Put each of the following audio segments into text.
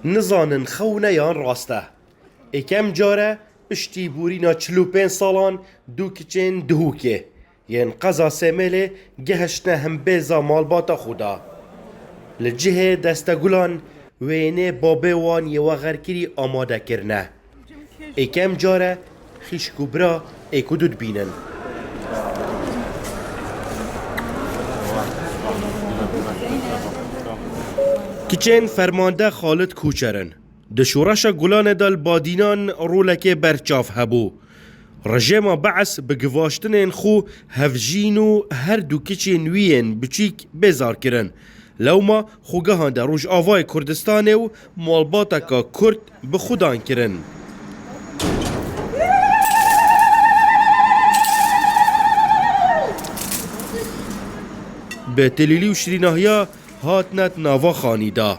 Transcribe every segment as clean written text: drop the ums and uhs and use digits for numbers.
نزانن خونه یان راسته اکم جاره اشتی بورینا 45 سالان دو کچین دهوکه ین قضا سمله گهشنه هم بیزا مالباتا خودا لجه دستگلان وینه بابه وان یه وغرکری آماده کرنه اکم جاره خیشکو برا اکودود بینن کچین فرمانده خالد کوچرن دشورش گلان دل بادینان رولک برچاف هبو رژیم بعث بگواشتن خو هفجین و هر دو کچین وین بچیک بزار کرن لوما خوگهان در روش آوای کردستان و مالباتا که کرد بخودان کرن به تلیلی و شریناهیا هاتنت ناوا خانیدا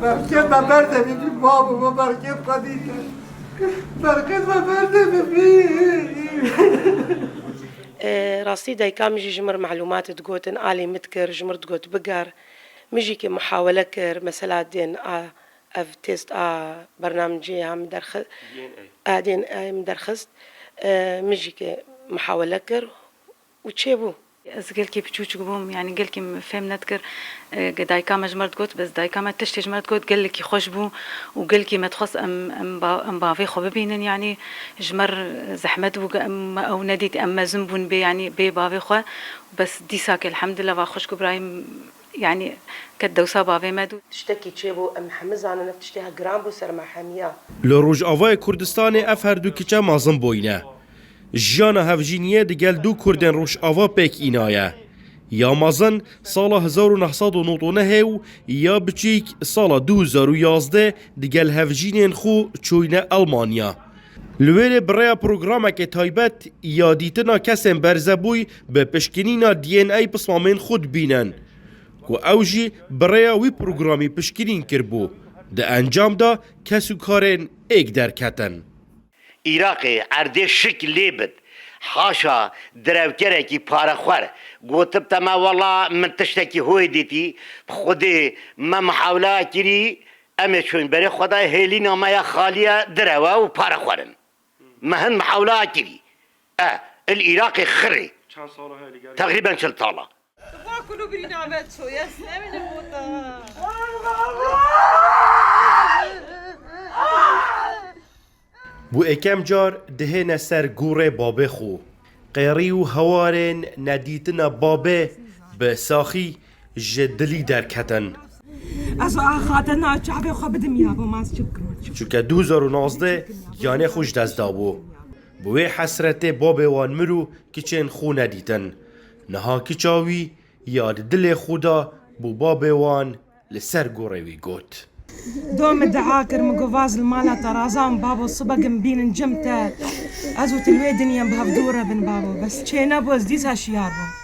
برکت ما برده ببین بابا ما برکت قدیده برکت ما برده ببین راسي دايكا مجي جمر معلومات تقوتن آلي متكر جمر تقوت بقر مجي كي محاولة كر مثلا دين اف تيست برنامجي هم درخ دين مدرخست مجي كي محاولة كر وتشيبو از گل کی بچوچ بوم یعنی گل کی فهم نتکر دایکا مجمرت گوت بس دایکا ما تشتج مرت گوت گل کی خوش بو و گل کی متخص ام باوی خو ببینن یعنی جمر زحمت و او ندیت اما زنبون بي يعني بي باوی خو بس ديساك الحمد لله واخوش ابراهيم يعني كدوسا باوی مدو تشتكي تشيبو ام حمز انا نفتشتها جرام بو سر محاميه لروج آوای کردستان اف هر دو کچه مازن بوینه جانا هفجینیه دگل دو کردن روش آوا پیک اینایه یا مازن سال 1999 و یا بچیک سال 2011 دگل هفجینین خو چوینه المانیا لویر برای پروگرام که تایبت یا دیتنا کسیم برزبوی به پشکنینا دی ان ای پسمامین خود بینن و اوجی برای وی پروگرامی پشکنین کربو ده انجام دا کسو کارین ایک درکتن عراقی عرضه شکل لیبد حاشا دروکره کی پارخور گوتب تما والله من تشتکی هوی دیتی خودی ما محاوله کری اما چون برای خدای هیلی نامه خالیه دروا و پارخورن مهن محاوله کری العراقي خري تقريبا 40 طالة كله برنامج شو يا سامي الموتى بو اکم جار دهن سر گوره بابه خو قیری و هوارن ندیتنا بابه به ساخی جدلی درکتن از خاطرنا چعبه خو بدم يابا ما شكرا چونکه 2019 یانه خوش دست دابو بوی حسرت بابه وان مرو کچین خو ندیتن نها کچاوی یاد دل خودا بو بابه وان لسر گوره وی گوت دوم الدعاكر مقواز المالا ترازام بابو صبق مبين جمته ازو تلوي دنيا بهفدوره بن بابو بس تشينا بوز ديسها شياربو